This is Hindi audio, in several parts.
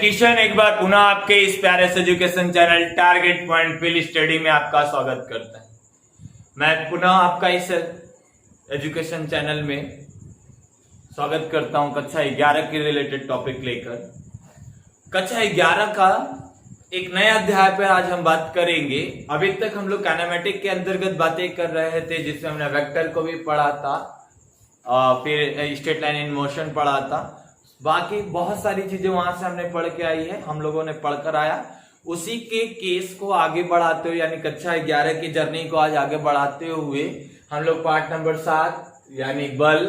किशन एक बार पुनः आपके इस प्यारे से education channel target point field study में आपका स्वागत करता है। मैं पुनः आपका इस एजुकेशन चैनल में स्वागत करता हूं कक्षा 11 के रिलेटेड टॉपिक लेकर। कक्षा 11 का एक नए अध्याय पर आज हम बात करेंगे। अभी तक हम लोग काइनेमेटिक के अंतर्गत बातें कर रहे थे, जिसमें हमने वेक्टर को भी पढ़ा था, फिर स्ट्रेट लाइन इन मोशन पढ़ा था। बाकी बहुत सारी चीजें वहां से हमने पढ़ के आई है, हम लोगों ने पढ़कर आया। उसी के केस को आगे बढ़ाते हुए यानी कक्षा 11 की जर्नी को आज आगे बढ़ाते हुए हम लोग पार्ट नंबर 7 यानी बल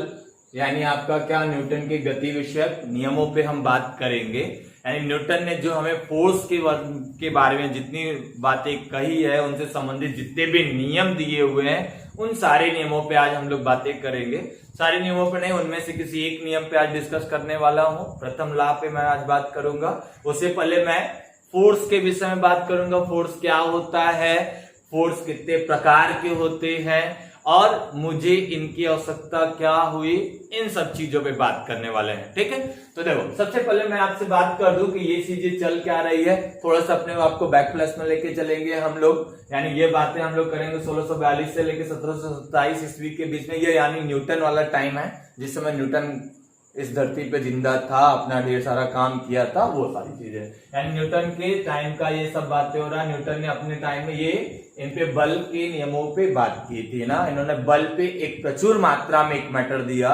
यानी आपका क्या न्यूटन के गति विषयक नियमों पे हम बात करेंगे। यानी न्यूटन ने जो हमें फोर्स के बारे में जितनी बातें कही है, उनसे संबंधित जितने भी नियम दिए हुए हैं, उन सारे नियमों पे आज हम लोग बातें करेंगे। सारे नियमों पे नहीं, उनमें से किसी एक नियम पे आज डिस्कस करने वाला हूं। प्रथम लॉ पे मैं आज बात करूंगा। उससे पहले मैं फोर्स के विषय में बात करूंगा। फोर्स क्या होता है, फोर्स कितने प्रकार के होते हैं और मुझे इनकी आवश्यकता क्या हुई, इन सब चीजों पे बात करने वाले हैं। ठीक है, तो देखो सबसे पहले मैं आपसे बात कर दूं कि ये चीजें चल क्या रही है। थोड़ा सा अपने आपको बैक फ्लैश में लेके चलेंगे हम लोग। यानी ये बातें हम लोग करेंगे 1642 से लेके 1727 ईस्वी के बीच में। ये यानी न्यूटन वाला टाइम है, जिस समय न्यूटन इस धरती पे जिंदा था, अपना ढेर सारा काम किया था, वो सारी चीजें। यानी न्यूटन के टाइम का ये सब बातें हो रहा है। न्यूटन ने अपने टाइम में ये इन पे बल के नियमों पे बात की थी ना। इन्होंने बल पे एक प्रचुर मात्रा में एक मैटर दिया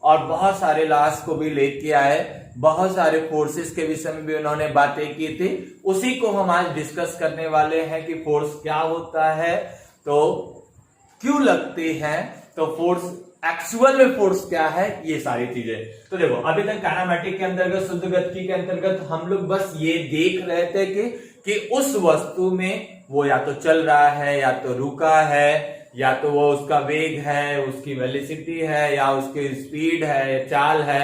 और बहुत सारे लॉस को भी लेके आए। बहुत सारे फोर्सेस के विषय में भी उन्होंने बातें की थी। उसी को हम आज डिस्कस करने वाले हैं कि फोर्स क्या होता है, तो क्यों लगते हैं, तो फोर्स एक्चुअल में फोर्स क्या है, ये सारी चीजें। तो देखो अभी तक काइनेमेटिक के अंतर्गत, शुद्ध गति के अंतर्गत हम लोग बस ये देख रहे थे कि उस वस्तु में वो या तो चल रहा है, या तो रुका है, या तो वो उसका वेग है, उसकी वेलोसिटी है, या उसकी स्पीड है, चाल है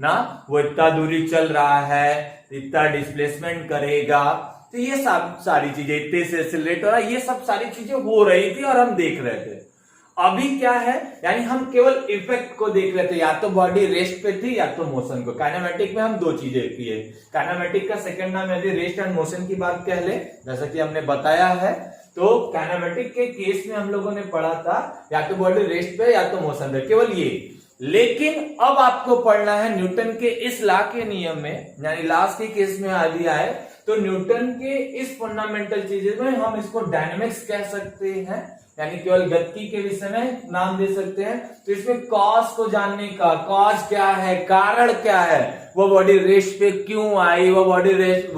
ना, वो इतना दूरी चल रहा है, इतना डिस्प्लेसमेंट करेगा। तो ये सब सारी चीजें, इतने से एक्सीलरेट हो रहा है, ये सब सारी चीजें हो रही थी और हम देख रहे थे। अभी क्या है, यानी हम केवल इफेक्ट को देख रहे थे, या तो बॉडी रेस्ट पे थी या तो मोशन को। काइनेमेटिक में हम दो चीजें किए। काइनेमेटिक का सेकंड नाम यदि रेस्ट एंड मोशन की बात कह ले, जैसा कि हमने बताया है, तो काइनेमेटिक के केस में हम लोगों ने पढ़ा था या तो बॉडी रेस्ट पे या तो मोशन पे, केवल ये। लेकिन अब आपको पढ़ना है न्यूटन के इस लॉ के नियम में, यानी लॉस के केस में आ दिया है, तो न्यूटन के इस फंडामेंटल चीजें में हम इसको डायनेमिक्स कह सकते हैं, यानी केवल गति के विषय में नाम दे सकते हैं। तो इसमें कॉज को जानने का, कॉज क्या है, कारण क्या है, वो बॉडी रेस्ट पे क्यों आई, वो बॉडी रेस्ट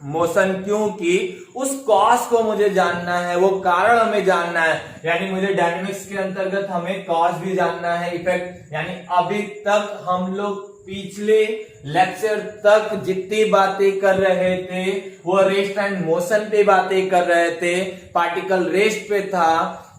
मोशन क्यों की, उस कॉज को मुझे जानना है, वो कारण हमें जानना है। यानी मुझे डायनेमिक्स के अंतर्गत हमें कॉज भी जानना है, इफेक्ट। यानी अभी तक हम लोग पिछले लेक्चर तक जितनी बातें कर रहे थे वो रेस्ट एंड मोशन पे बातें कर रहे थे। पार्टिकल रेस्ट पे था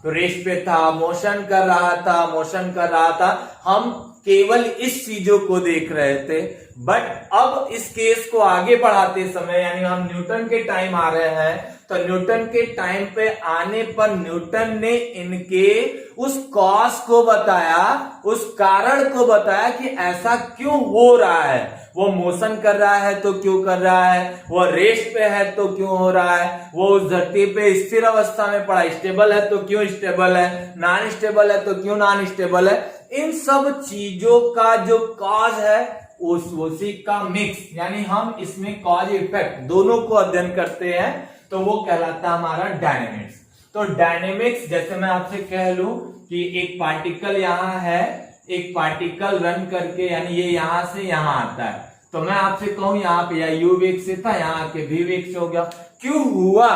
तो रेस्ट पे था, मोशन कर रहा था, मोशन कर रहा था, हम केवल इस चीजों को देख रहे थे। बट अब इस केस को आगे बढ़ाते समय, यानी हम न्यूटन के टाइम आ रहे हैं, तो न्यूटन के टाइम पे आने पर न्यूटन ने इनके उस कॉज को बताया, उस कारण को बताया कि ऐसा क्यों हो रहा है। वो मोशन कर रहा है तो क्यों कर रहा है, वो रेस्ट पे है तो क्यों हो रहा है, वो उस धरती पे स्थिर अवस्था में पड़ा, स्टेबल है तो क्यों स्टेबल है, नॉन स्टेबल है तो क्यों नॉन स्टेबल है। इन सब चीजों का जो कॉज है उसी का मिक्स, यानी हम इसमें कॉज इफेक्ट दोनों को अध्ययन करते हैं, तो वो कहलाता है हमारा डायनेमिक्स। तो डायनेमिक्स, जैसे मैं आपसे कह लूं कि एक पार्टिकल यहां है, एक पार्टिकल रन करके, यानी ये यहां से यहां आता है, तो मैं आपसे कहूं यहाँ पे या यू वेग से था, यहाँ आके भी वेग से हो गया। क्यों हुआ,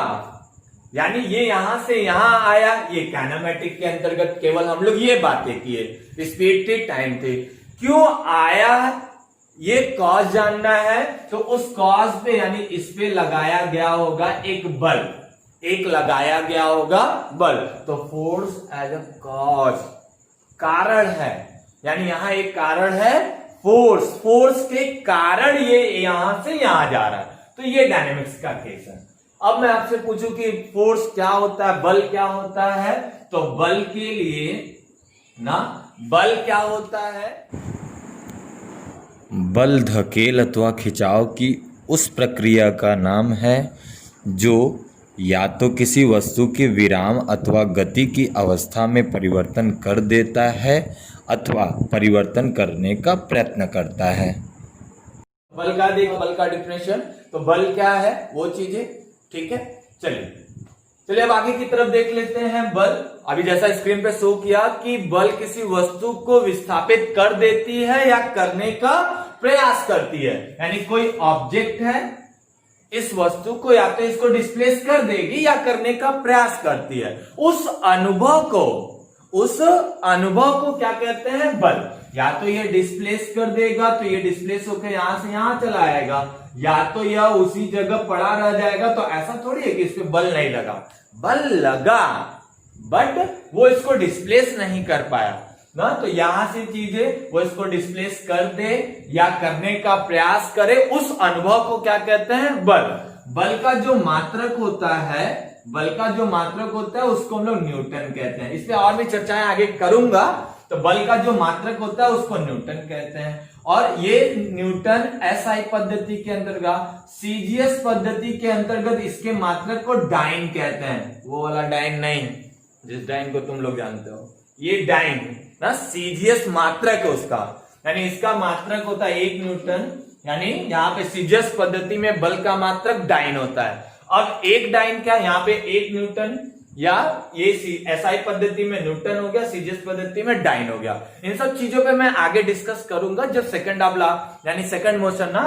यानी ये यहां से यहां आया, ये काइनेमेटिक के अंतर्गत केवल हम लोग ये बातें किए, स्पीड थी, टाइम थे। क्यों आया, ये कॉज जानना है, तो उस कॉज पे यानी इस पे लगाया गया होगा एक बल, एक लगाया गया होगा बल। तो फोर्स एज अ कॉज, कारण है, यानी यहां एक कारण है फोर्स, फोर्स के कारण ये यहां से यहां जा रहा है। तो ये डायनेमिक्स का केस है। अब मैं आपसे पूछूं कि फोर्स क्या होता है, बल क्या होता है, तो बल के लिए ना, बल क्या होता है, बल धकेल अथवा खिंचाव की उस प्रक्रिया का नाम है जो या तो किसी वस्तु की विराम अथवा गति की अवस्था में परिवर्तन कर देता है अथवा परिवर्तन करने का प्रयत्न करता है। बल का डिफिनेशन, तो बल क्या है वो चीजें, ठीक है। चलिए अब आगे की तरफ देख लेते हैं। बल, अभी जैसा स्क्रीन पे शो किया कि बल किसी वस्तु को विस्थापित कर देती है या करने का प्रयास करती है, यानी कोई ऑब्जेक्ट है, इस वस्तु को या तो इसको डिस्प्लेस कर देगी या करने का प्रयास करती है। उस अनुभव को क्या कहते हैं? बल। या तो ये डिस्प्लेस कर देगा तो ये डिस्प्लेस होकर यहां से यहां चला आएगा, या तो यह उसी जगह पड़ा रह जाएगा। तो ऐसा थोड़ी है कि इस पे बल नहीं लगा, बल लगा बट वो इसको डिस्प्लेस नहीं कर पाया ना। तो यहां से चीजें वो इसको डिस्प्लेस कर दे या करने का प्रयास करे, उस अनुभव को क्या कहते हैं? बल। बल का जो मात्रक होता है उसको हम लोग न्यूटन कहते हैं। इस पे और भी चर्चाएं आगे करूंगा। तो बल का जो मात्रक होता है उसको न्यूटन कहते हैं। और ये न्यूटन एसआई पद्धति के अंतर्गत, सीजीएस पद्धति के अंतर्गत इसके मात्रक को डाइन कहते हैं। वो वाला डाइन नहीं, जिस डाइन को तुम लोग जानते हो, ये डाइन ना सीजीएस मात्रक है उसका, यानी इसका मात्रक होता है 1 न्यूटन। यानी यहाँ पे सीजीएस पद्धति में बल का मात्रक डाइन होता है। अब 1 डाइन क्या, यहाँ पे 1 न्यूटन, या ये एसआई पद्धति में न्यूटन हो गया, सीजीएस पद्धति में डाइन हो गया। इन सब चीजों पे मैं आगे डिस्कस करूंगा जब सेकंड ऑफ लॉ यानी सेकंड मोशन ना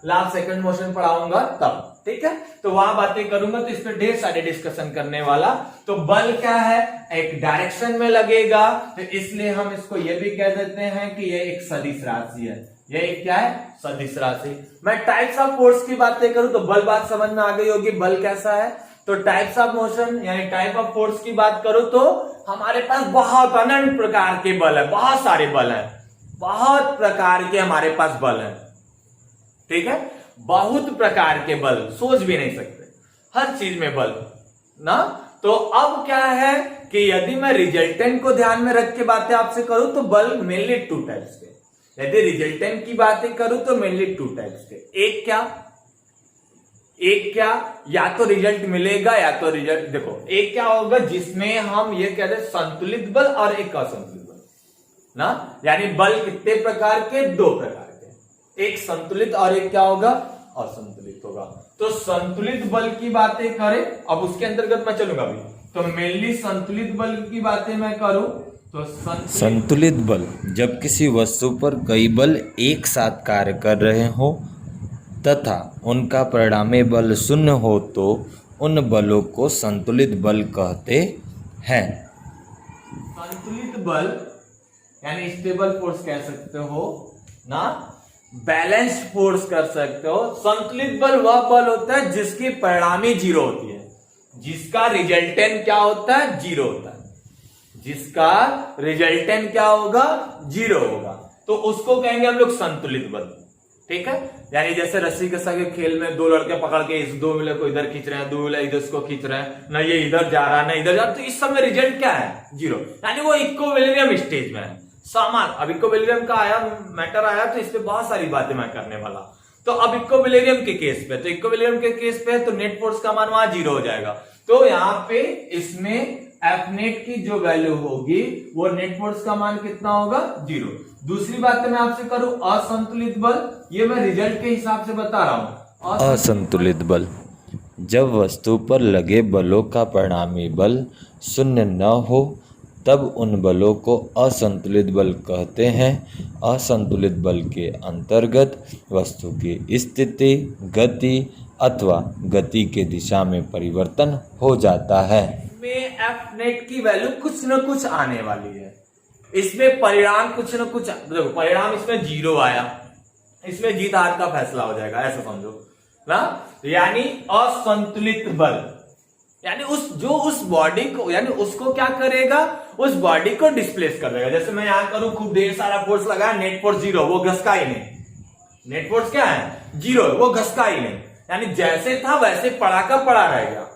लॉ सेकंड मोशन पढ़ाऊंगा तब, ठीक है। तो वहां बातें करूंगा, तो इस पे ढेर सारे डिस्कशन करने वाला। तो बल क्या है? एक डायरेक्शन में लगेगा, तो इसलिए हम इसको ये भी कह देते हैं कि ये एक सदिश राशि है। ये एक क्या है? सदिश राशि। मैं टाइप्स ऑफ फोर्स की बातें करूं तो बल बात समझ में आ गई होगी, बल कैसा है। तो टाइप्स ऑफ मोशन यानी टाइप ऑफ फोर्स की बात करो तो हमारे पास बहुत अनंत प्रकार के बल है, बहुत सारे बल हैं, बहुत प्रकार के हमारे पास बल हैं, ठीक है। बहुत प्रकार के बल, सोच भी नहीं सकते, हर चीज में बल ना। तो अब क्या है कि यदि मैं रिजल्टेंट को ध्यान में रख के बातें आपसे करूं तो बल मेनली 2 टाइप्स के। यदि रिजल्टेंट की बातें करूं तो मेनली 2 टाइप्स के। एक क्या, या तो रिजल्ट मिलेगा या तो रिजल्ट, देखो एक क्या होगा जिसमें हम ये कहते हैं संतुलित बल और एक असंतुलित बल ना। यानी बल कितने प्रकार के? 2 प्रकार के, एक संतुलित और एक क्या होगा? असंतुलित होगा। तो संतुलित बल की बातें करें, अब उसके अंतर्गत मैं चलूंगा अभी। तो मेनली संतुलित बल की बातें मैं करूं तो संतुलित बल जब किसी वस्तु पर कई बल एक साथ कार्य कर रहे हो तथा उनका परिणामी बल शून्य हो तो उन बलों को संतुलित बल कहते हैं। संतुलित बल यानी स्टेबल फोर्स कह सकते हो ना, बैलेंस्ड फोर्स कर सकते हो। संतुलित बल वह बल होता है जिसकी परिणामी 0 होती है, जिसका रिजल्टेंट क्या होता है? 0 होता है। जिसका रिजल्टेंट क्या होगा? 0 होगा। तो उसको कहेंगे हम लोग संतुलित बल, ठीक है। यानी जैसे रस्सी कसा के खेल में 2 लड़के पकड़ के इस 2 व्हीलर को इधर खींच रहे हैं, 2 व्हीलर इधर इसको खींच रहे हैं, ना ये इधर जा रहा है ना इधर जा रहा, तो इस समय रिजल्ट क्या है? 0। यानी वो इक्विलिब्रियम स्टेज में है। सामान अब इक्विलिब्रियम का आया मैटर आया, तो इस पे बहुत सारी बातें मैं करने वाला। तो अब इक्विलिब्रियम के केस पे, तो इक्विलिब्रियम के केस पे तो नेट फोर्स का मान वहां 0 हो जाएगा। तो यहाँ पे इसमें एफ नेट की जो वैल्यू होगी वो नेट फोर्स का मान कितना होगा? 0। दूसरी बात मैं आपसे करूं असंतुलित बल, ये मैं रिजल्ट के हिसाब से बता रहा हूं। असंतुलित बल जब वस्तु पर लगे बलों का परिणामी बल शून्य न हो तब उन बलों को असंतुलित बल कहते हैं। असंतुलित बल के अंतर्गत वस्तु की स्थिति, गति अथवा गति के दिशा में परिवर्तन हो जाता है। इसमें एफ नेट की वैल्यू कुछ न कुछ आने वाली है, इसमें परिणाम कुछ न कुछ, देखो परिणाम इसमें 0 आया, इसमें जीत हार का फैसला हो जाएगा, ऐसा समझो ना। यानी असंतुलित बल यानी उस बॉडी को, यानी उसको क्या करेगा? उस बॉडी को डिस्प्लेस कर देगा। जैसे मैं यहां करूं, खूब ढेर सारा फोर्स लगाया, नेट फोर्स 0, वो घसका ही नहीं। नेट फोर्स क्या है? 0, वो घसका ही नहीं। यानी जैसे था वैसे पड़ा का पड़ा रहेगा।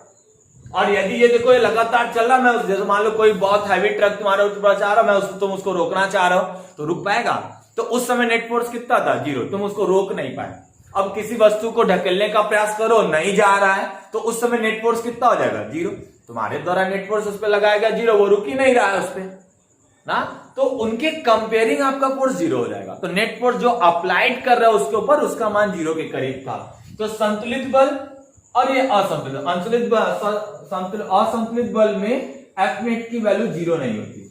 और यदि ये देखो ये लगातार चल रहा, मैं जैसे मान लो कोई बहुत हैवी ट्रक तुम्हारे ऊपर चाह रहा, तुम उसको रोकना चाह रहे हो तो रुक पाएगा? तो उस समय नेट फोर्स कितना था? 0, तुम उसको रोक नहीं पाए। अब किसी वस्तु को ढकेलने का प्रयास करो, नहीं जा रहा है, तो उस समय नेट फोर्स कितना हो जाएगा? 0। तुम्हारे द्वारा नेट फोर्स उस पर लगाएगा 0, वो रुक ही नहीं रहा है उस पर ना, तो उनके कंपेयरिंग आपका फोर्स 0 हो जाएगा। तो नेट फोर्स जो अप्लाइड कर रहा है उसके ऊपर, उसका मान 0 के करीब था। तो संतुलित बल और ये असंतुलित बल में एफ नेट की वैल्यू 0 नहीं होती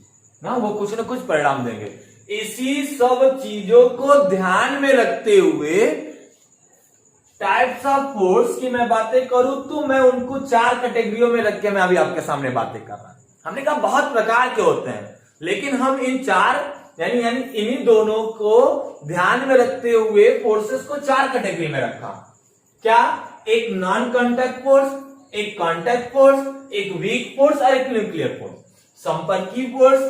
ना, वो कुछ ना कुछ परिणाम देंगे। इसी सब चीजों को ध्यान में रखते हुए टाइप्स ऑफ फोर्स की मैं बातें करूं तो मैं उनको 4 कैटेगरियों में रख के मैं अभी आपके सामने बातें कर रहा हूं। हमने कहा बहुत प्रकार के होते हैं, लेकिन हम इन 4 यानी इन्हीं दोनों को ध्यान में रखते हुए फोर्सेस को 4 कैटेगरी में रखा। क्या? एक नॉन कांटेक्ट फोर्स, एक कांटेक्ट फोर्स, एक वीक फोर्स और एक न्यूक्लियर फोर्स। संपर्की फोर्स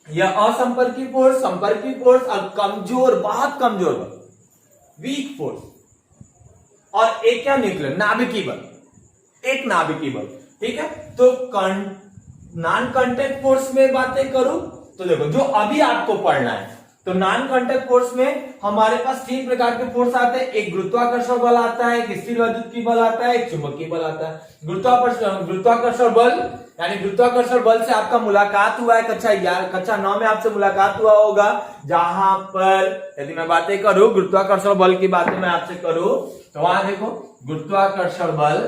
या असंपर्की फोर्स, संपर्की फोर्स और कमजोर, बहुत कमजोर वीक फोर्स, और एक क्या? न्यूक्लियर, नाभिकीय बल, एक नाभिकीय बल। ठीक है, तो नॉन कांटेक्ट फोर्स में बातें करूं तो देखो, जो अभी आपको पढ़ना है, तो नॉन कांटेक्ट फोर्स में हमारे पास 3 प्रकार के फोर्स आते हैं। एक गुरुत्वाकर्षण बल आता है, एक स्थिर वैद्युतीय बल आता है, एक चुंबकीय बल आता है। गुरुत्वाकर्षण बल यानी गुरुत्वाकर्षण बल से आपका मुलाकात हुआ है कक्षा 9 में आपसे मुलाकात हुआ होगा, जहां पर यदि मैं बातें करूं गुरुत्वाकर्षण बल की बातें मैं आपसे करूं तो वहां देखो गुरुत्वाकर्षण बल,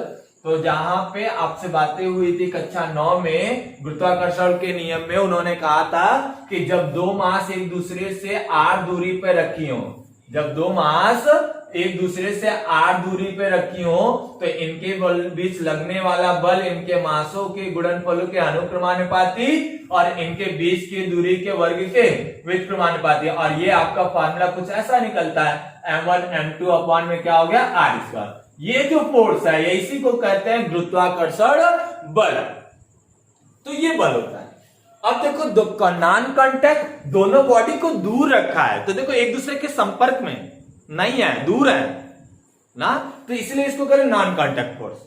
तो जहां पे आपसे बातें हुई थी कक्षा 9 में, गुरुत्वाकर्षण के नियम में उन्होंने कहा था कि जब 2 मास एक दूसरे से r दूरी पे रखी हो, जब 2 मास एक दूसरे से r दूरी पे रखी हो, तो इनके बीच लगने वाला बल इनके मासों के गुणनफलों के अनुक्रमानुपाती और इनके बीच की दूरी के वर्ग के व्युत्क्रमानुपाती। और ये आपका फॉर्मूला कुछ ऐसा निकलता है, m1 m2 अपॉन में क्या हो गया? r square. ये जो फोर्स है, ये इसी को कहते हैं गुरुत्वाकर्षण बल। तो ये बल होता है। अब देखो, नॉन कांटेक्ट दोनों बॉडी को दूर रखा है, तो देखो एक दूसरे के संपर्क में नहीं है, दूर है ना, तो इसलिए इसको करें नॉन कांटेक्ट फोर्स।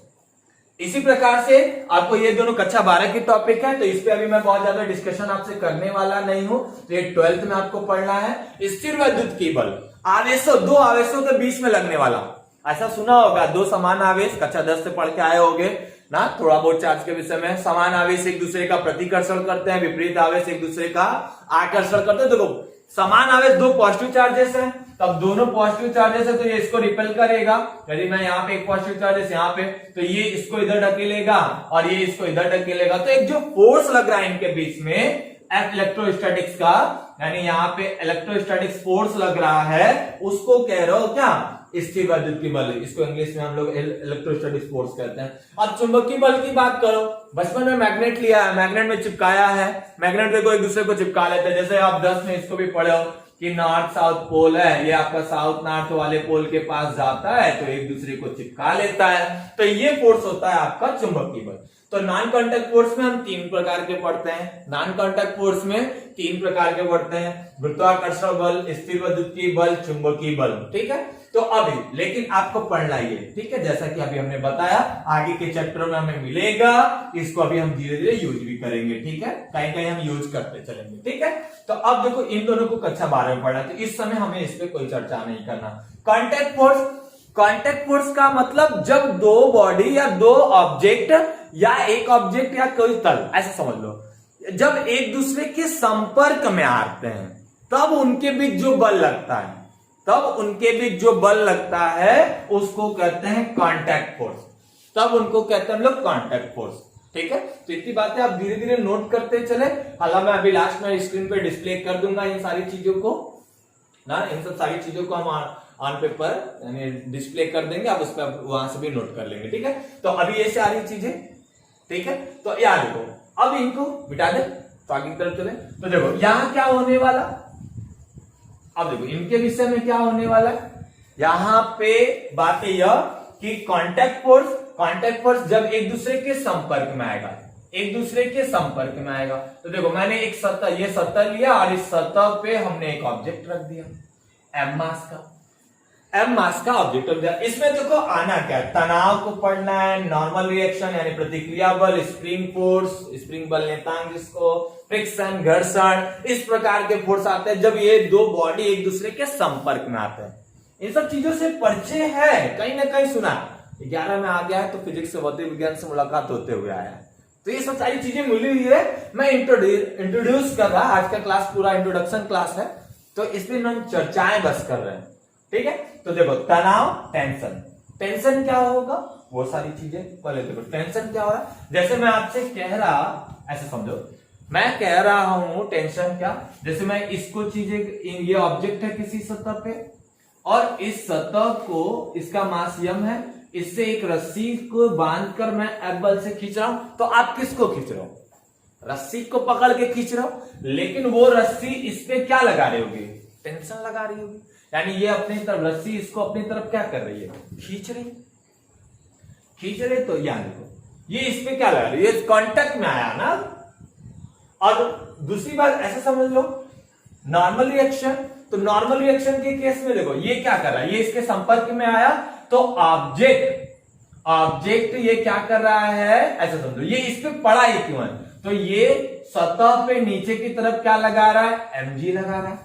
इसी प्रकार से आपको ये दोनों कक्षा 12 की टॉपिक है, तो इस पे अभी मैं बहुत ज्यादा डिस्कशन आपसे करने वाला नहीं हूं, तो ये 12th में आपको पढ़ना है। स्थिर वैद्युतीय बल, आवेशों, 2 आवेशों के बीच में लगने वाला, ऐसा सुना होगा, 2 समान आवेश, कक्षा 10 से पढ़ के आए होगे ना, थोड़ा बहुत चार्ज के विषय में। समान आवेश एक दूसरे का प्रतिकर्षण करते हैं, विपरीत आवेश एक दूसरे का आकर्षण करते हैं। देखो, समान आवेश 2 पॉजिटिव चार्जेस हैं, तब दोनों पॉजिटिव चार्जेस है, तो ये इसको रिपेल करेगा। यदि मैं यहाँ पे एक पॉजिटिव चार्जेस यहाँ पे, तो ये इसको इधर ढकेलेगा और ये इसको इधर ढकेलेगा। तो एक जो फोर्स लग रहा है इनके बीच में, इलेक्ट्रोस्टैटिक्स का, यानी यहाँ पे इलेक्ट्रोस्टैटिक्स फोर्स लग रहा है, उसको कह रहे हो क्या? स्थिर वैद्युतीय बल। इसको इंग्लिश में हम लोग इलेक्ट्रोस्टैटिक्स फोर्स कहते हैं। अब चुंबकीय बल की बात करो, बचपन में मैग्नेट लिया है, मैग्नेट में चिपकाया है, मैग्नेट देखो एक दूसरे को चिपका लेते हैं। जैसे आप 10 में इसको भी पढ़े हो कि नॉर्थ साउथ पोल है, ये आपका साउथ नॉर्थ वाले पोल के पास जाता है, तो एक दूसरे को चिपका लेता है, तो ये फोर्स होता है आपका चुंबकीय बल। तो नॉन कांटेक्ट फोर्स में हम 3 प्रकार के पढ़ते हैं, नॉन कांटेक्ट फोर्स में 3 प्रकार के पढ़ते हैं, गुरुत्वाकर्षण बल, स्थिर वैद्युतीय बल, चुंबकीय बल। ठीक है, तो अभी लेकिन आपको पढ़ना ही है, ठीक है, जैसा कि अभी हमने बताया, आगे के चैप्टरों में हमें मिलेगा, इसको अभी हम धीरे धीरे यूज भी करेंगे। ठीक है, कहीं कहीं हम यूज करते चलेंगे। ठीक है, तो अब देखो इन दोनों को कक्षा 12 में पढ़ना, तो इस समय हमें इस पे कोई चर्चा नहीं करना। कांटेक्ट फोर्स, कांटेक्ट फोर्स का मतलब जब 2 बॉडी या 2 ऑब्जेक्ट या एक ऑब्जेक्ट या कोई तल, ऐसा समझ लो, जब एक दूसरे के संपर्क में आते हैं, तब उनके बीच जो बल लगता है, तब उनके बीच जो बल लगता है उसको कहते हैं कांटेक्ट फोर्स, तब उनको कहते हैं हम लोग कांटेक्ट फोर्स। ठीक है, तो इतनी बातें आप धीरे धीरे नोट करते चले। हालांकि मैं अभी लास्ट में स्क्रीन पे डिस्प्ले कर दूंगा इन सारी चीजों को ना, इन सब सारी चीजों को हम ऑन पेपर यानी डिस्प्ले कर देंगे, आप उस पर वहां से भी नोट कर लेंगे। ठीक है, तो अभी ये सारी चीजें, ठीक है, तो याद रखो। अब इनको मिटा दे तो आगे की तरफ चले। तो देखो यहां क्या होने वाला, अब देखो इनके विषय में क्या होने वाला है। यहां पे बात यह कि कांटेक्ट फोर्स जब एक दूसरे के संपर्क में आएगा, एक दूसरे के संपर्क में आएगा, तो देखो मैंने एक सतह, ये सतह लिया और इस सतह पे हमने एक ऑब्जेक्ट रख दिया, एम मास का ऑब्जेक्ट रख दिया। इसमें देखो आना क्या है, तनाव को पढ़ना है, नॉर्मल रिएक्शन यानी प्रतिक्रिया बल, स्प्रिंग फोर्स, स्प्रिंग बल नेतांग जिसको, फ्रिक्शन, घर्षण, इस प्रकार के फोर्स आते हैं जब ये 2 बॉडी एक दूसरे के संपर्क में आते हैं। इन सब चीजों से परिचय है, कहीं ना कहीं सुना। 11 में आ गया है तो फिजिक्स से भौतिक विज्ञान से मुलाकात होते हुए आया है, तो ये सब सारी चीजें मिली हुई है। मैं इंट्रोड्यूस कर रहा, आज का क्लास पूरा इंट्रोडक्शन क्लास है, तो इसमें हम चर्चाएं बस कर रहे हैं, ठीक है। तो देखो तनाव, टेंशन, टेंशन क्या होगा वो सारी चीजें पहले देखो। टेंशन क्या हो रहा है, जैसे मैं आपसे कह रहा, ऐसे समझो, मैं कह रहा हूं टेंशन क्या, जैसे मैं इसको चीजें, ये ऑब्जेक्ट है किसी सतह पे, और इस सतह को, इसका मास m है, इससे एक रस्सी को बांधकर मैं F बल से खींच रहा हूं, तो आप किसको खींच रहे हो, रस्सी को पकड़ के खींच रहे हो, लेकिन वो रस्सी इस पे क्या लगा रही होगी, टेंशन लगा रही होगी। यानी ये अपनी तरफ रस्सी इसको अपनी तरफ क्या कर रही है, खींच रही है। तो यानी देखो ये इस पे क्या लगा रही है, ये कांटेक्ट में आया ना। और दूसरी बात ऐसे समझ लो, नॉर्मल रिएक्शन, तो नॉर्मल रिएक्शन के केस में देखो ये क्या कर रहा है, ये इसके संपर्क में आया तो ऑब्जेक्ट ये क्या कर रहा है, ऐसे समझो, ये इस पे पड़ा ही क्यों है, तो ये सतह पे नीचे की तरफ क्या लगा रहा है, mg लगा रहा है,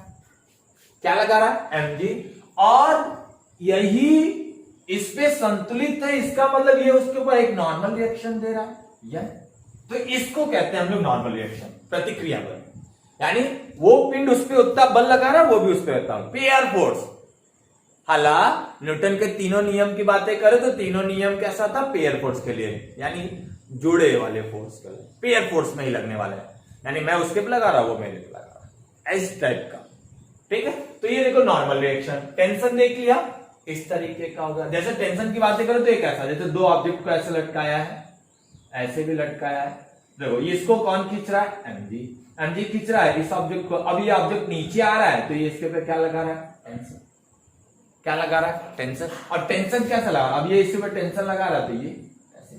क्या लगा रहा है, mg, और यही इस पे संतुलित है, इसका मतलब ये उसके ऊपर एक नॉर्मल रिएक्शन दे रहा है, तो इसको कहते हैं हम लोग नॉर्मल रिएक्शन, प्रतिक्रिया बल। यानी वो पिंड उस पे उतना बल लगा रहा है, वो भी उस पे उतना, पेयर फोर्स। हालांकि न्यूटन के तीनों नियम की बातें करें तो तीनों नियम कैसा था, पेयर फोर्स के लिए, यानी जुड़े वाले फोर्स के लिए, पेयर फोर्स में ही लगने वाले हैं, यानी मैं उसके पे लगा रहा हूं, वो मेरे पे लगा रहा है, इस टाइप का, ठीक है। तो ये देखो नॉर्मल रिएक्शन। टेंशन देख लिया, इस तरीके का होगा। जैसे टेंशन की बातें करें तो एक ऐसा, जैसे दो ऑब्जेक्ट को ऐसे लटकाया है, ऐसे भी लटकाया है, देखो इसको कौन खींच रहा है, mg खींच रहा है इस ऑब्जेक्ट को। अब ये ऑब्जेक्ट नीचे आ रहा है तो ये इसके पे क्या लगा रहा है, टेंशन, क्या लगा रहा है, टेंशन। और टेंशन कैसा लगा, अब ये इसके ऊपर टेंशन लगा रहा, तो ये ऐसे,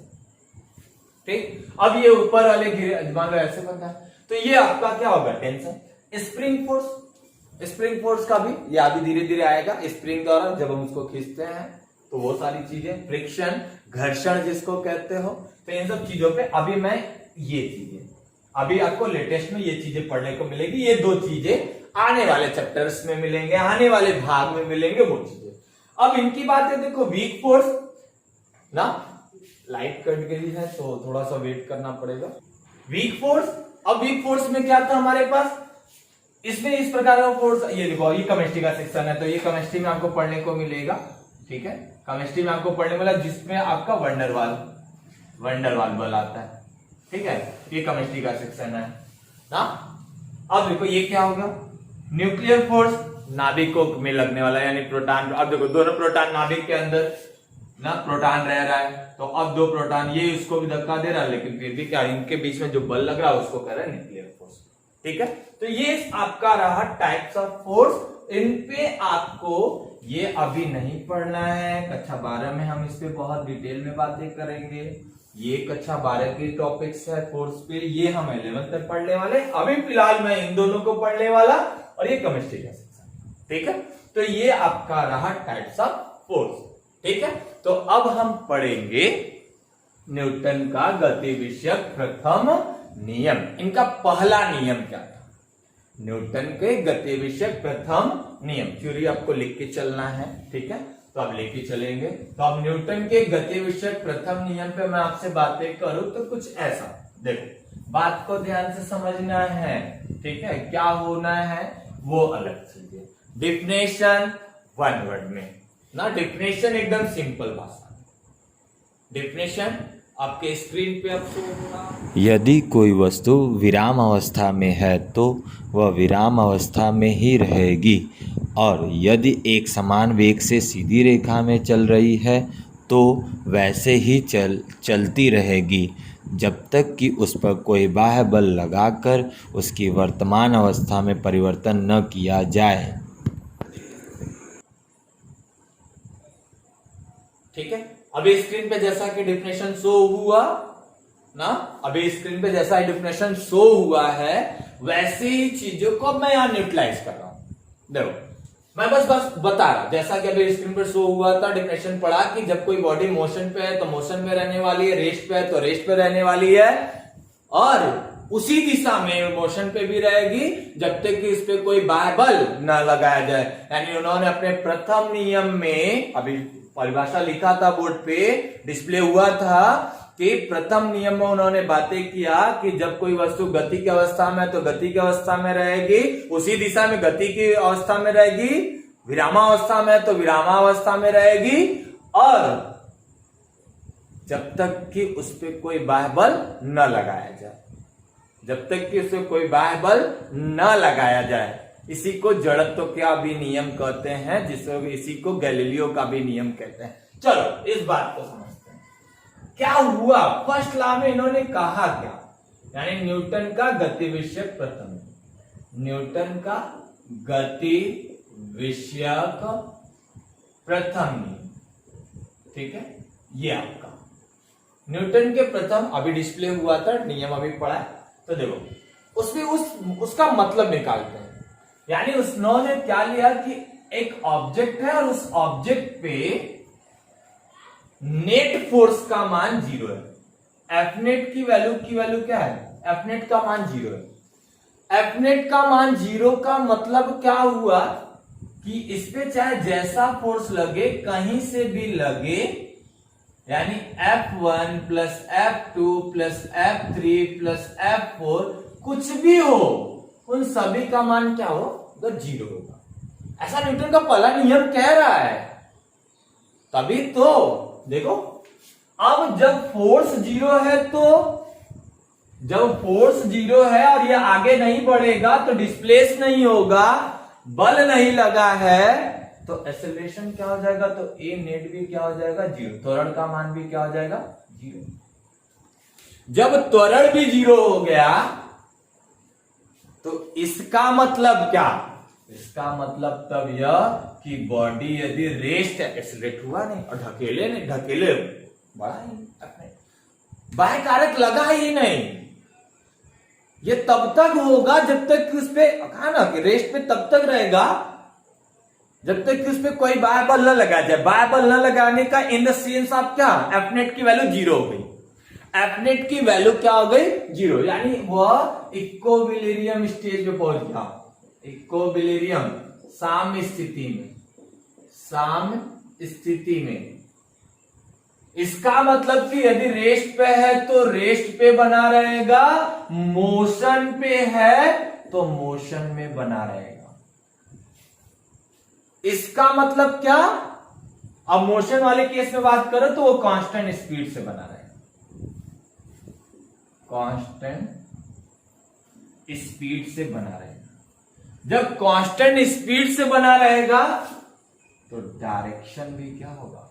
ठीक। अब ये ऊपर वाले घिरे, मान लो ऐसे बनता है, तो ये आपका क्या होगा, tension. Spring force, spring force का भी ये अभी धीरे धीरे आएगा, स्प्रिंग द्वारा जब हम उसको खींचते हैं तो वो सारी चीजें, फ्रिक्शन, घर्षण जिसको कहते हो, तो इन सब चीजों पे अभी मैं ये चीजें, अभी आपको लेटेस्ट में ये चीजें पढ़ने को मिलेगी। ये दो चीजें आने वाले चैप्टर्स में मिलेंगे, आने वाले भाग में मिलेंगे वो चीजें। अब इनकी बातें देखो, वीक फोर्स ना, लाइट कट गई है तो थोड़ा सा वेट करना पड़ेगा। वीक फोर्स, अब वीक फोर्स में क्या था हमारे पास, इसमें इस प्रकार का फोर्स, ये देखो ये केमिस्ट्री का सेक्शन है, तो ये केमिस्ट्री में आपको पढ़ने को मिलेगा, ठीक है। केमिस्ट्री में आपको पढ़ने वाला जिसमें आपका वंडरवाल बल आता है, ठीक है, ये केमिस्ट्री का सेक्शन है ना। अब देखो ये क्या होगा, न्यूक्लियर फोर्स, नाभिकों में लगने वाला, यानी प्रोटॉन। अब देखो दोनों प्रोटॉन नाभिक के अंदर ना, प्रोटॉन रह रहा है, तो अब दो प्रोटॉन, ये इसको भी धक्का दे रहा है, लेकिन फिर भी क्या, इनके बीच में जो बल लग रहा है उसको कह रहा है न्यूक्लियर फोर्स, ठीक है। तो ये आपका रहा टाइप्स ऑफ फोर्स। इन पे आपको ये अभी नहीं पढ़ना है, कक्षा 12 में हम इस पे बहुत डिटेल में बातें करेंगे। ये कक्षा 12 के टॉपिक्स है फोर्स पे, ये हम 11th में पढ़ने वाले। अभी फिलहाल मैं इन दोनों को पढ़ने वाला, और ये केमिस्ट्री का सेक्शन, ठीक है। तो ये आपका रहा टाइप्स ऑफ फोर्स, ठीक है। तो अब हम पढ़ेंगे न्यूटन का गति विषयक प्रथम नियम। इनका पहला नियम क्या था, न्यूटन के गति विषयक प्रथम नियम। थ्योरी आपको लिख के चलना है, ठीक है, तो आप लेके चलेंगे। तो अब न्यूटन के गति विषयक प्रथम नियम पे मैं आपसे बातें करूं तो कुछ ऐसा, देखो बात को ध्यान से समझना है, ठीक है। क्या होना है वो अलग चीज है। डिफिनेशन 1 वर्ड में ना, डिफिनेशन एकदम सिंपल भाषा, डिफिनेशन आपके स्क्रीन पे अब शो होगा। यदि कोई वस्तु विराम अवस्था में है तो वह विराम अवस्था में ही रहेगी, और यदि एक समान वेग से सीधी रेखा में चल रही है तो वैसे ही चलती रहेगी जब तक कि उस पर कोई बाह्य बल लगाकर उसकी वर्तमान अवस्था में परिवर्तन न किया जाए। ठीक है, अभी स्क्रीन पे जैसा कि डिफिनेशन शो हुआ ना, अभी स्क्रीन पे जैसा डिफिनेशन शो हुआ है वैसी ही चीजों को मैं यहां न्यूट्रलाइज कर रहा हूं। देखो मैं बस बता रहा, जैसा कि अभी स्क्रीन पर शो हुआ था, डिफिनेशन पढ़ा कि जब कोई बॉडी मोशन पे है तो मोशन में रहने वाली है, रेस्ट पे है तो रेस्ट पे रहने वाली है, और उसी दिशा में मोशन पे भी रहेगी जब तक कि इस पे कोई बाह्य बल न लगाया जाए। यानी उन्होंने अपने प्रथम नियम में, अभी परिभाषा लिखा था बोर्ड पे, डिस्प्ले हुआ था कि प्रथम नियम में उन्होंने बातें किया कि जब कोई वस्तु गति की अवस्था में तो गति की अवस्था में रहेगी, उसी दिशा में गति की अवस्था में रहेगी, विरामावस्था में तो विरामावस्था में रहेगी, और जब तक कि उस पर कोई बाह्य बल न लगाया जाए, जब तक कि उससे कोई बाह्य बल न लगाया जाए। इसी को जड़त्व का भी नियम कहते हैं, इसी को गैलीलियो का भी नियम कहते हैं। चलो इस बात को समझते हैं क्या हुआ। फर्स्ट लॉ में इन्होंने कहा क्या, यानी न्यूटन का गति विषयक प्रथम, न्यूटन का गति विषयक प्रथम नियम, ठीक है, ये आपका न्यूटन के प्रथम अभी डिस्प्ले हुआ था, नियम अभी पढ़ा है, तो देखो उसमें उसका मतलब निकालते हैं। यानी उन्होंने क्या लिया कि एक ऑब्जेक्ट है और उस ऑब्जेक्ट पे नेट फोर्स का मान 0 है। एफ नेट की वैल्यू क्या है, एफ नेट का मान 0 है। एफ नेट का मान 0 का मतलब क्या हुआ कि इस पे चाहे जैसा फोर्स लगे, कहीं से भी लगे, यानी F1 plus F2 plus F3 plus F4 कुछ भी हो, उन सभी का मान क्या हो, तो 0 होगा। ऐसा न्यूटन का पहला नियम कह रहा है। तभी तो देखो, अब जब फोर्स 0 है, तो जब फोर्स 0 है और यह आगे नहीं बढ़ेगा तो डिस्प्लेस नहीं होगा, बल नहीं लगा है, तो एक्सेलरेशन क्या हो जाएगा, तो ए नेट भी क्या हो जाएगा, 0। त्वरण का मान भी क्या हो जाएगा, 0। जब त्वरण भी 0 हो गया तो इसका मतलब क्या, इसका मतलब तब यह कि बॉडी यदि रेस्ट, एक्सेलरेट हुआ नहीं और ढकेले बढ़ा ही अपने बाह्य कारक लगा ही नहीं, ये तब तक होगा जब तक कि उस पे, कहा ना कि रेस्ट पे तब तक रहेगा जब तक कि उस पे कोई बाह्य बल न लगाया जाए। बाह्य बल न लगाने का इन द सेंस ऑफ क्या, एफ नेट की वैल्यू 0 हो गई। एफ नेट की वैल्यू क्या हो गई, 0, यानी वह इक्विलिब्रियम स्टेज पे पहुंच गया। इक्विलिब्रियम साम्य स्थिति में, साम्य स्थिति में। इसका मतलब कि यदि रेस्ट पे है तो रेस्ट पे बना रहेगा, मोशन पे है तो मोशन में बना रहेगा। इसका मतलब क्या, अब मोशन वाले केस में बात करो तो वो कांस्टेंट स्पीड से बना रहेगा, कांस्टेंट स्पीड से बना रहेगा। जब कांस्टेंट स्पीड से बना रहेगा तो डायरेक्शन भी क्या होगा,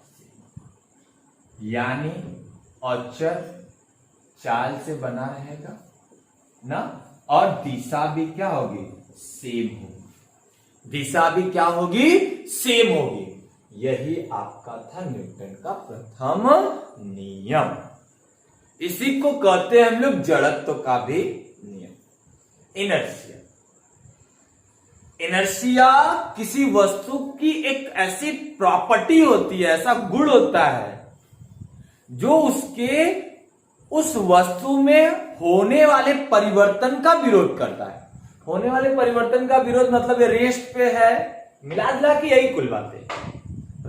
यानी अचर चाल से बना रहेगा ना, और दिशा भी क्या होगी, सेम होगी। दिशा भी क्या होगी, सेम होगी। यही आपका था न्यूटन का प्रथम नियम। इसी को कहते हैं हम लोग जड़त्व का भी नियम, इनर्शिया। इनर्शिया किसी वस्तु की एक ऐसी प्रॉपर्टी होती है, ऐसा गुण होता है जो उसके उस वस्तु में होने वाले परिवर्तन का विरोध करता है। होने वाले परिवर्तन का विरोध मतलब रेस्ट पे है, मिला जुला के यही कुल बातें।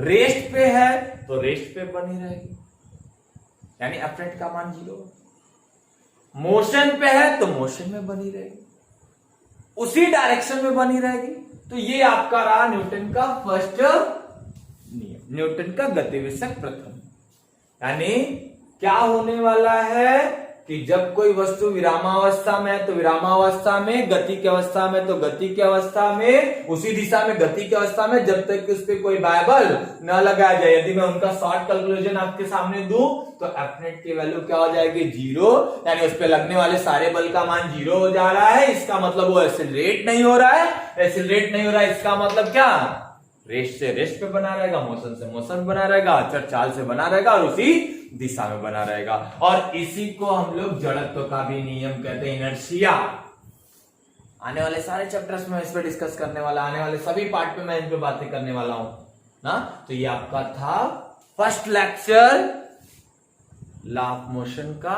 रेस्ट पे है तो रेस्ट पे बनी रहेगी, यानी एफ नेट का मान 0। मोशन पे है तो मोशन में बनी रहेगी, उसी डायरेक्शन में बनी रहेगी। तो ये आपका रहा न्यूटन का फर्स्ट नियम, न्यूटन का गति विषयक प्रथम। यानी क्या होने वाला है कि जब कोई वस्तु विरामावस्था में है तो विरामावस्था में, गति की अवस्था में तो गति की अवस्था में, उसी दिशा में गति की अवस्था में, जब तक कि उस पर कोई बाह्य बल न लगाया जाए। यदि मैं उनका शॉर्ट कैलकुलेशन आपके सामने दूं तो एफ नेट की वैल्यू क्या हो जाएगी, 0, यानी उस पर लगने वाले सारे बल का मान 0 हो जा रहा है। इसका मतलब वो एक्सेलरेट नहीं हो रहा है, एक्सेलरेट नहीं हो रहा है, इसका मतलब क्या, रेस्ट से रेस्ट पे बना रहेगा, मोशन से मोशन बना रहेगा, अचर चाल से बना रहेगा और उसी दिशा में बना रहेगा। और इसी को हम लोग जड़त्व का भी नियम कहते हैं, इनर्शिया। आने वाले सारे चैप्टर्स में इस पर डिस्कस करने वाला, आने वाले सभी पार्ट पे मैं इन पे बातें करने वाला हूं ना। तो ये आपका था first lecture law of motion का,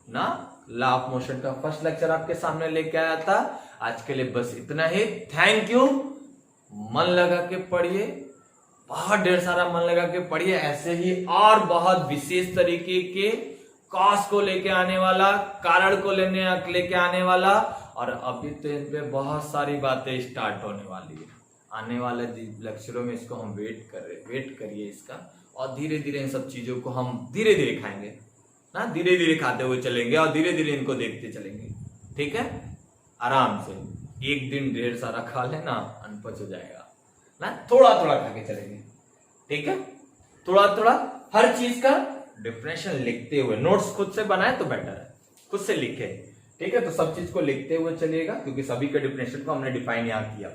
ना लॉ ऑफ मोशन का फर्स्ट लेक्चर आपके सामने लेके आया था। आज के लिए बस इतना ही। Thank you. मन लगा के पढ़िए, बहुत ढेर सारा मन लगा के पढ़िए। ऐसे ही और बहुत विशेष तरीके के कॉस को लेके आने वाला, कारण को लेके आने वाला, और अभी तो इन पे बहुत सारी बातें स्टार्ट होने वाली है। आने वाले लेक्चरों में इसको हम वेट करिए इसका, और धीरे धीरे इन सब चीजों को हम धीरे धीरे खाएंगे ना, धीरे धीरे खाते हुए चलेंगे और धीरे धीरे इनको देखते चलेंगे। ठीक है, आराम से। एक दिन ढेर सारा खा लेना अनपच हो जाएगा ना, थोड़ा थोड़ा खा के चलेंगे। ठीक है, थोड़ा थोड़ा हर चीज का डिफरेंशियल लिखते हुए। नोट्स खुद से बनाए तो बेटर है, खुद से लिखे। ठीक है, तो सब चीज को लिखते हुए चलिएगा, क्योंकि सभी के डिफरेंशियल को हमने डिफाइन यहाँ किया।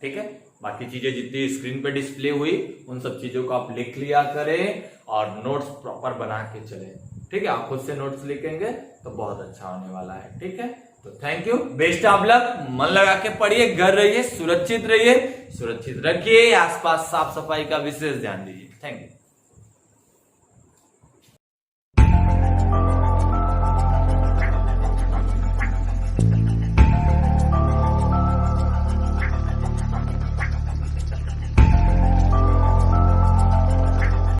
ठीक है, बाकी चीजें जितनी स्क्रीन पे डिस्प्ले हुई उन सब चीजों को आप लिख लिया करें और नोट्स प्रॉपर बना के चले। ठीक है, आप खुद से नोट्स लिखेंगे तो बहुत अच्छा होने वाला है। ठीक है, तो thank you, best of luck. मन लगा के पढ़िए, घर रहिए, सुरक्षित रहिए, सुरक्षित रखिए, आसपास साफ सफाई का विशेष ध्यान दीजिए। Thank you.